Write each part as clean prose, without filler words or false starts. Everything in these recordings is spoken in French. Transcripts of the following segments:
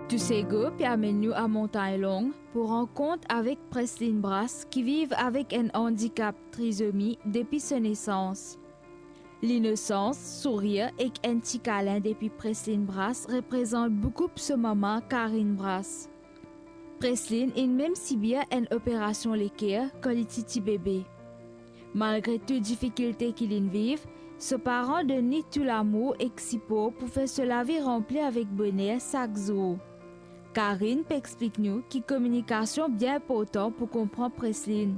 Tusego puis amène-nous à Montagne Longue pour rencontre avec Preslyn Brass qui vit avec un handicap trisomie depuis sa naissance. L'innocence, sourire et un petit câlin depuis Preslyn Brass représente beaucoup pour ce maman Karine Brass. Preslyn est même si bien une opération l'équerre que les petits bébés. Malgré toutes les difficultés qu'ils vivent, ses parents donnent tout l'amour et pour faire se laver rempli avec bonheur chaque jour. Karine explique-nous que la communication est bien importante pour comprendre Preslyn.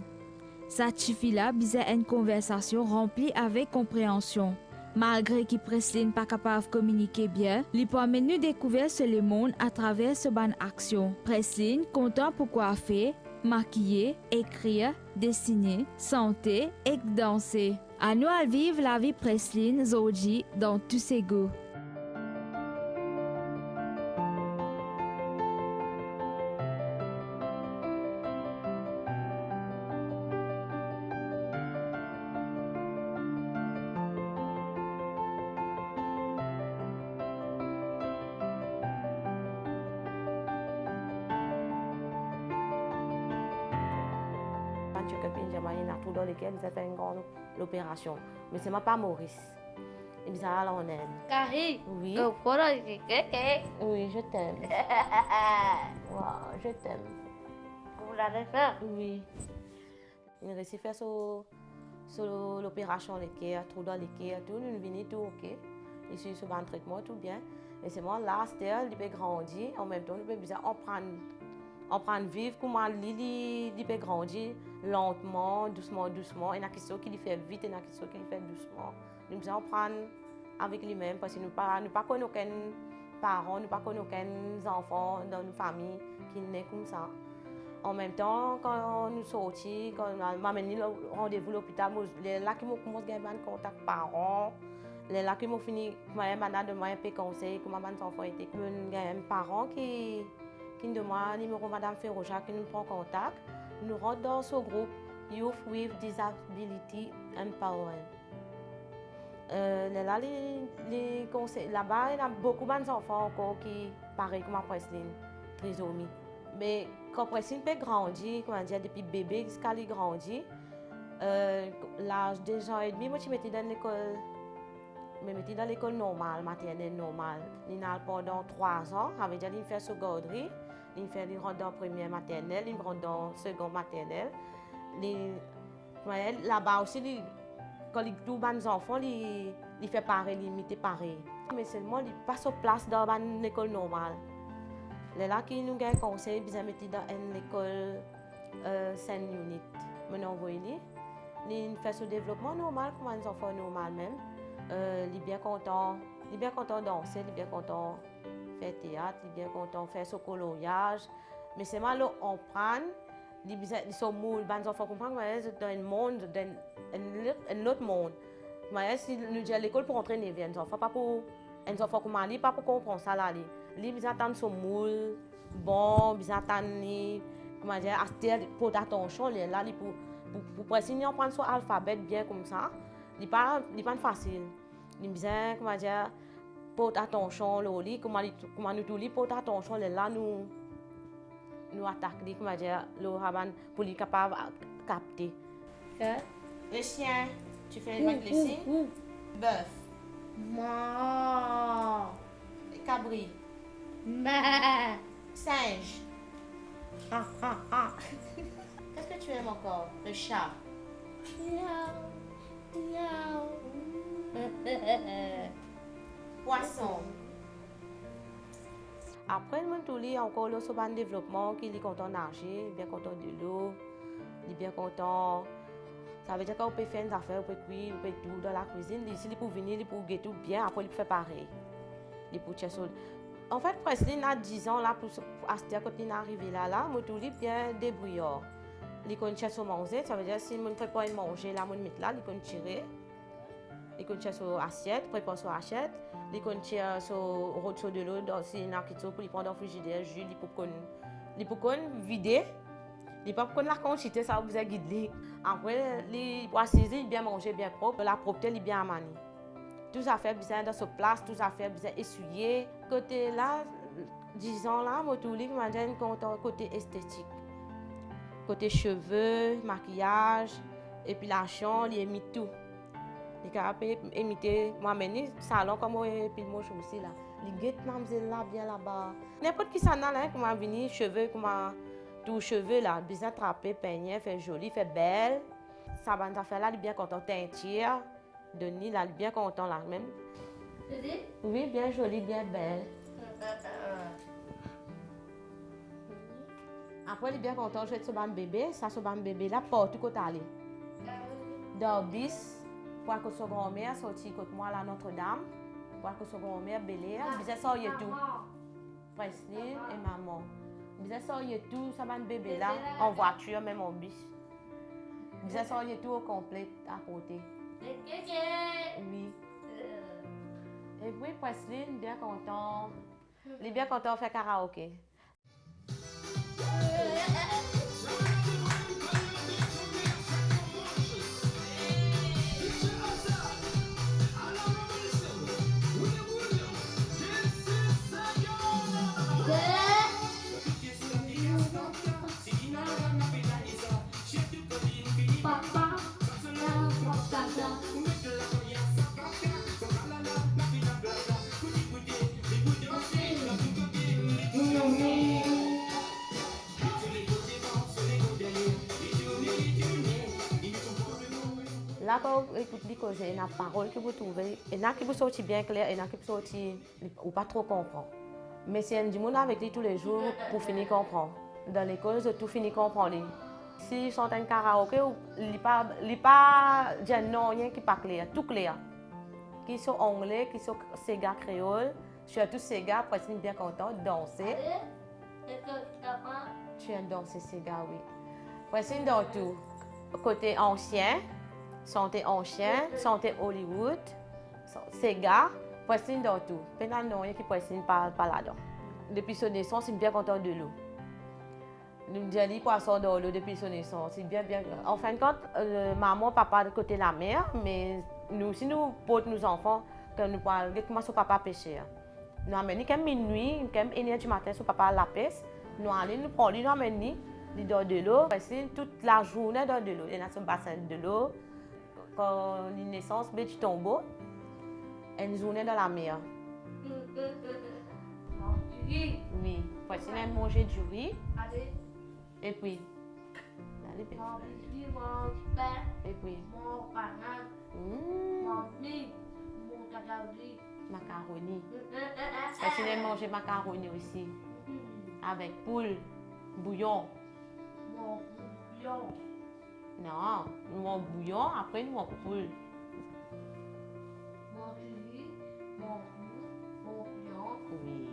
Ça suffit là besoin une conversation remplie avec compréhension. Malgré que Preslyn n'est pas capable de communiquer bien, il peut nous découvrir ce le monde à travers ce ban action. Preslyn content pour coiffer, maquiller, écrire, dessiner, chanter et danser. À nous à vivre la vie Preslyn Zoji dans tous ses goûts. Il y a tout dans lesquels ils ont fait une grande opération. Mais c'est pas Maurice. Et puis ça, là, on aime. Carrie, Oui. Oui, je t'aime. Wow, je t'aime. vous l'avez fait? Oui. Il réussit à faire sur l'opération l'équerre, tout dans l'équerre, tout, nous venons tout ok. Ici, sur le traitement, tout bien. Et c'est moi, là, il peut grandir. En même temps, il peut bien on prend vivre comment il peut grandir lentement, doucement. Il y a des choses qui fait vite, il y a des choses qui fait doucement. Nous devons prendre avec lui-même parce que nous ne connaissons aucun parent, nous ne connaissons aucun enfant dans nos familles qui naît comme ça. En même temps, quand nous sortis, quand on m'a mené au rendez-vous à l'hôpital, les là qui m'ont commencé à avoir contact parents, les là qui m'ont fini, de moi un peu conseil, comment mes enfants étaient. Il y a un parent qui nous demande le numéro de Mme Ferroja, qui nous prend contact. Nous rentrons dans ce groupe Youth with Disability Empowerment. Là-bas, il y a beaucoup d'enfants encore qui pareil comme Preslyn, trisomie. Mais quand Preslyn peut grandir, depuis bébé jusqu'à lui grandir, l'âge de 2 ans et demi, moi je mettais dans l'école. Je me mettais dans l'école normale, maternelle normale. Il a pendant 3 ans, avait déjà fait secondaire, il rentre dans première maternelle, il rentre dans seconde maternelle. Là-bas aussi, quand il tous les enfants, il fait pareil, il imite pareil. Mais seulement, il passe sur place dans l'école normale. Là, qui nous a conseillé, il mettre dans une école Saint-Unit. Maintenant, vous voyez, il fait ce développement normal, comme les enfants normaux même. Il est bien content de danser, il est bien content de faire théâtre, il est bien content de faire ce coloriage. Mais c'est mal on prend, ils sont moules, les enfants comprennent que dans un monde, dans un autre monde. Si nous disons à l'école pour entraîner les enfants, pas pour les enfants comme Ali, pas pour comprendre ça là. Ils attendent ce moule, bon, ils attendent, comment dire, pour attention, là, pour préciser, on prend son alphabet bien comme ça. Ce n'est pas facile. Il besoin, comment dire, porter attention, comment nous tous porter attention, là, nous attaquer, comment dire, pour les capables de capter. Le chien, tu fais avec les signes. Bœuf. Cabri. Singe. Qu'est-ce que tu aimes encore? Le chat. Poisson. Après, il y a encore le développement qui est content de nager, bien content de l'eau, il est bien content. Ça veut dire qu'on peut faire des affaires, on peut cuire, on peut tout dans la cuisine. Ici, il peut venir, il peut goûter tout bien, après il peut faire pareil. Il peut chercher. En fait, Preslyn a 10 ans, là, pour quand il est arrivé là, moi, tout est bien débrouillard. Il peut chercher manger, ça veut dire que si on ne fait pas manger, là, on met là, il peut tirer. Il peut chercher sur assiette, préparer sur assiette. Il peut chercher sur de l'eau, si il y a quelque chose pour prendre dans le frigidaire, jus, il peut vider. Il peut pas la quantité, ça vous a guidé. Après, il peut saisir, bien manger, bien propre. La propreté, il bien amani. Tout ça fait besoin de se place, tout ça fait besoin essuyer. Côté là, 10 ans là, moi tout li m'a dit content côté esthétique. Côté cheveux, maquillage, épilation, il imite tout. Il a imité moi-même salon comme moi épile mon aussi là. Il guette mademoiselle là bien là-bas. N'importe qui s'en a là comment venir cheveux comment tout cheveux là, bien attraper, peigner, faire joli, faire belle. Ça va nous faire là, il est bien content teinture. Denis là, il est bien content là même. Oui, bien joli, bien belle. Après, il est bien content de jouer sur mon bébé. Ça, sur mon bébé là, partout côté aller. Dans le bis, pour que son grand-mère sorti côté moi là Notre-Dame. Pour que son grand-mère Bel-Air. Bisais ça y est tout. Presley et maman. Bisais ça y est tout, ça mon bébé là, en voiture, même en bus. Bisais ça y est tout au complet à côté. Oui. Et puis Presley, il est bien content. Il est bien content de faire karaoké. Là, quand vous écoutez les causes, il y a des paroles que vous trouvez, il y en a qui vous sortent bien claires, il y en a qui vous sortent ou pas trop comprendre. Mais si on dit avec lui tous les jours pour finir comprendre. Dans l'école, je tout fini comprendre. Si ils sont en karaoké, il n'y a pas de non, rien qui n'est pas clair, tout clair. Qui sont anglais, qui sont Sega créole, surtout Sega, après ils sont bien contents de danser. Tu aimes danser Sega, oui. Après ils dans tout. Côté ancien, santé ancien, santé Hollywood, Sega, après ils dans tout. Pendant non, rien qui ne pas là-dedans. Depuis son naissance, ils sont bien contents de l'eau. Nous disons poisson dans l'eau depuis son naissance. C'est bien. En fin de compte, maman, papa de côté de la mère, mais nous, si nous portons nos enfants, quand nous parlons, comment son papa pêcher. Nous amenons quand minuit, quand 1h du matin, son papa la pêche. Nous allons, nous prenons, nous amenons, nous dans de l'eau. Toute la journée dans de l'eau. Il y a un bassin de l'eau. Quand la naissance, il tombe, une journée dans la mer. Oui, parce qu'il a mangé du riz. Et puis, et puis, macaroni. Parce qu'il a mangé macaroni aussi. Avec poule, bouillon. Non, nous avons bouillon, après nous avons poule. Oui.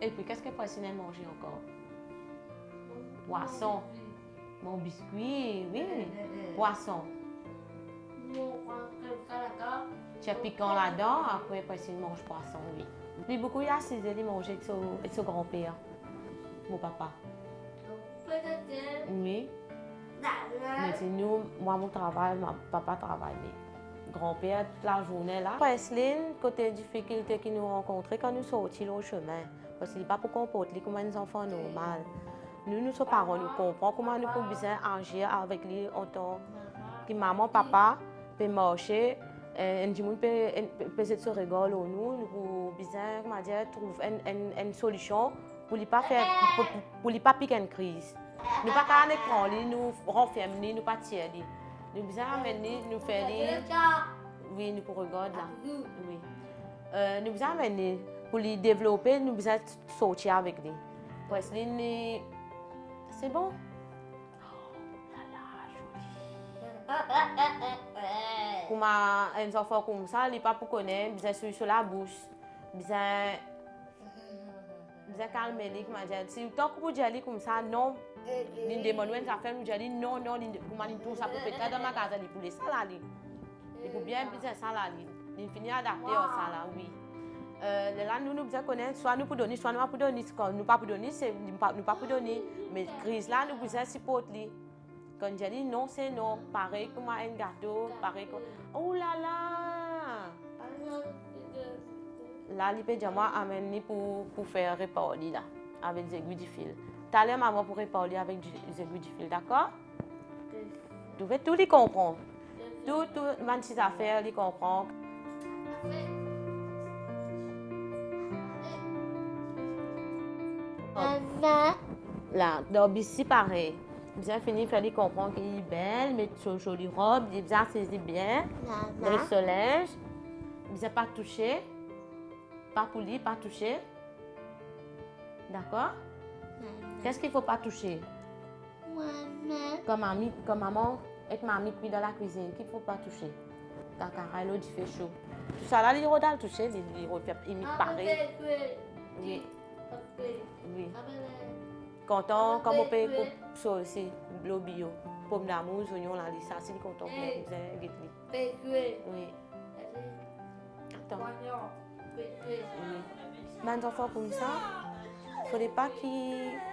Et puis, qu'est-ce que Francine a mangé encore? Poisson. Mon biscuit, oui. Poisson. Tu as piquant là-dedans, après Francine mange poisson, oui. Puis beaucoup, il a assisté, il mange avec son grand-père, mon papa. Oui. Mais c'est nous, moi, mon travail, mon papa travaille. Grand-père toute la journée là. Presley, côté difficulté qu'ils nous rencontrent quand nous sortions au chemin, parce qu'il n'est pas pour comporter comme un enfant normal. Nous sommes parents, nous comprenons comment nous pouvons bien agir avec lui en tant que maman, papa, peut marcher, et du monde peut se regarder nous pouvons bien, comment dire, trouver une solution pour ne pas faire, pour ne pas piquer une crise. Nous ne pouvons pas prendre, nous renfermer, nous pas tirer. Nous besoin amener, nous faire oui, nous pour regarder là. Oui. Nous besoin amener pour les développer, nous besoin sortir avec lui. Presley, c'est bon. Oh là là, joli. Comme un enfant comme ça, il n'est pas pour connaître, besoin sur la bouche, besoin calmer lui, comment dire. Si tant que vous dites comme ça, non. Nous demandons à faire, nous disons non, comment nous tout ça pour peut-être dans ma casa, pour les salades. Il faut bien ça là, il finit adapté à ça là, oui. Là, nous devons connaître, soit nous pouvons donner, soit nous ne pouvons donner. Quand nous ne pouvons pas donner, c'est nous ne pouvons pas donner. Mais crise là, nous devons supporter. Quand je dis non, c'est non. Pareil comme un gâteau, pareil comme. Oh là là! Là, il peut dire moi amène pour faire réparer là avec des aiguilles du fil. Tout à l'heure, maman pour réparer avec des aiguilles du fil, d'accord? Tu veux tout les comprendre. Tout, même si affaires, les comprendre. Maman. Là, dans ici pareil. Bien fini, il fallait comprendre qu'il est belle, mettre une jolie robe, il bien saisi bien, Maman. le soleil, bien pas toucher, pas poli, pas toucher. D'accord? Qu'est-ce qu'il ne faut pas toucher? Maman. Comme maman, avec mamie qui est dans la cuisine, qu'il ne faut pas toucher. Quand Carole il fait chaud. Tout ça là, il va le toucher, il imite pareil. Oui, oui. Content, comme on peut couper ça aussi, le bio. Pomme d'amour, oignon, là, ça, c'est le content. Oui. Attends. Oui. Les enfants comme ça, il ne faudrait pas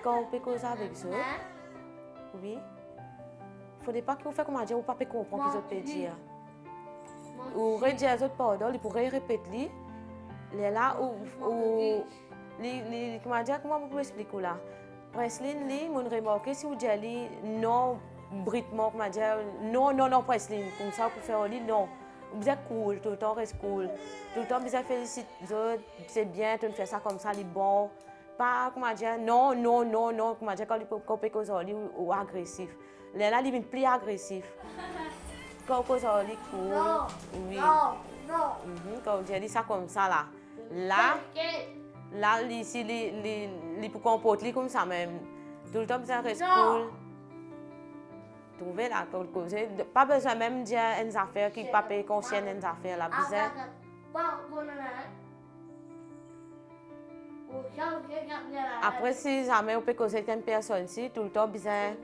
quand on peut causer avec eux. Oui. Il ne faudrait pas qu'on fasse comme dire, ou pas comprendre qu'ils ont pu dire. Ou redire les autres pardon, ils pourraient répéter. Les là, ou comment dire, comment vous pouvez expliquer là? Preslin, li, mon remarqué si vous dites non, britement, comment dire, non, Preslin, comme ça, pour faire li, non. Vous êtes cool, tout le temps reste cool. Tout le temps, vous êtes félicite, c'est bien, tu fais ça comme ça, li bon. Pas, comment dire, non, comment dire, quand on peut causer li ou agressif. Là, il vient plus agressif. Quand on cause li cool, oui. Quand on dit ça comme ça, là, ici, les pour comporter comme ça même. Tout le temps, ça reste cool. Trouver la cause. Pas besoin même de dire une affaire qui ne pas conscient d'une affaire là. Après, si jamais on peut causer avec une personne, si tout le temps, besoin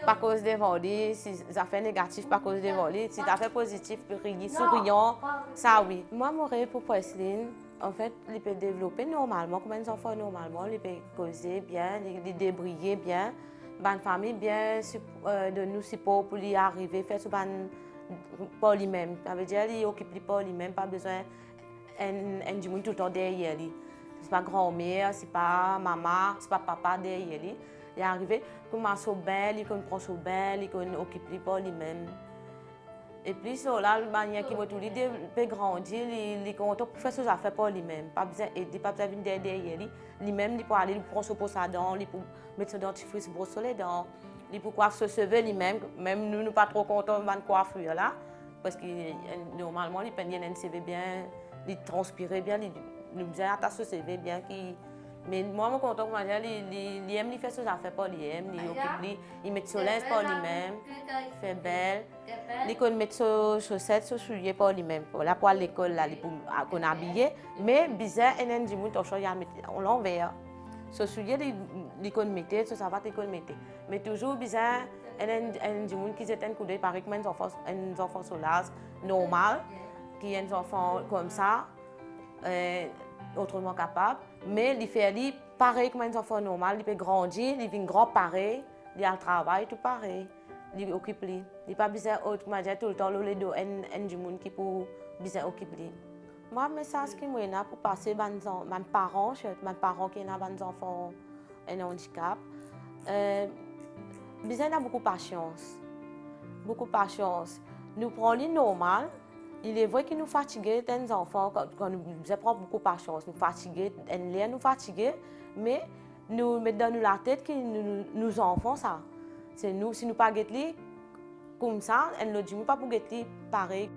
pas cause de voler, si des affaires négatives, pas cause de voler, si des affaires positives, souriant, ça oui. Moi, mon rêve pour Preslin, en fait, il peut développer normalement, comme un enfant normalement, il peut causer bien, il débrouiller bien, une famille bien de nous support pour y arriver, faire ce pas lui-même. Ça veut dire qu'il occupe pas lui-même, pas besoin d'un du monde tout le temps derrière lui. C'est pas grand-mère, c'est pas maman, c'est pas papa derrière lui. Il est arrivé, il commence au bain, il prend son bain, il occupe pas lui-même. Et puis, sur la manière qu'il peut grandir, il est content pour faire ses affaires pour lui-même. Pas besoin d'aider, pas besoin de venir derrière lui. Lui-même, il peut aller, il prend son pot à dents, il peut mettre son dentifrice, brosser les dents. Il peut coiffer se cheveux lui-même. Même nous, nous pas trop contents de la coiffure là. Parce que normalement, il peut bien se bien, il transpire bien, il bien attacher ses cheveux bien. Mais moi, je suis content que il aime faire ses affaires pour lui-même, il met son linge pour lui-même, il fait belle. Il met ses chaussettes, ses souliers pour lui-même. Là, pour l'école, là, il est habillé. Mais bizarre, il y a des gens qui l'envers. Ses souliers, il met, ses savates, il met. Mais toujours bizarre, il y a des gens qui ont un coup d'œil pareil comme un enfant solaire normal, qui est un enfant comme ça. Autrement capable, mais il fait pareil comme un enfant normal, il peut grandir, il vient grand pareil, il a le travail tout pareil, il occupe lui. Il n'est pas besoin autrement dire tout le temps le dos un du monde qui peut besoin occuper. Moi message qui moi là pour passer mes parents qui ont des enfants un handicap. Besoin d'avoir beaucoup de patience. Beaucoup de patience. Nous prenons le normal. Il est vrai que nous fatiguons les enfants quand nous prenons beaucoup de patience. Nous fatiguons, nous fatiguons, mais nous mettons dans la tête que nous enfants ça. C'est nous, si nous ne pas comme ça, nous ne pas pour pareil.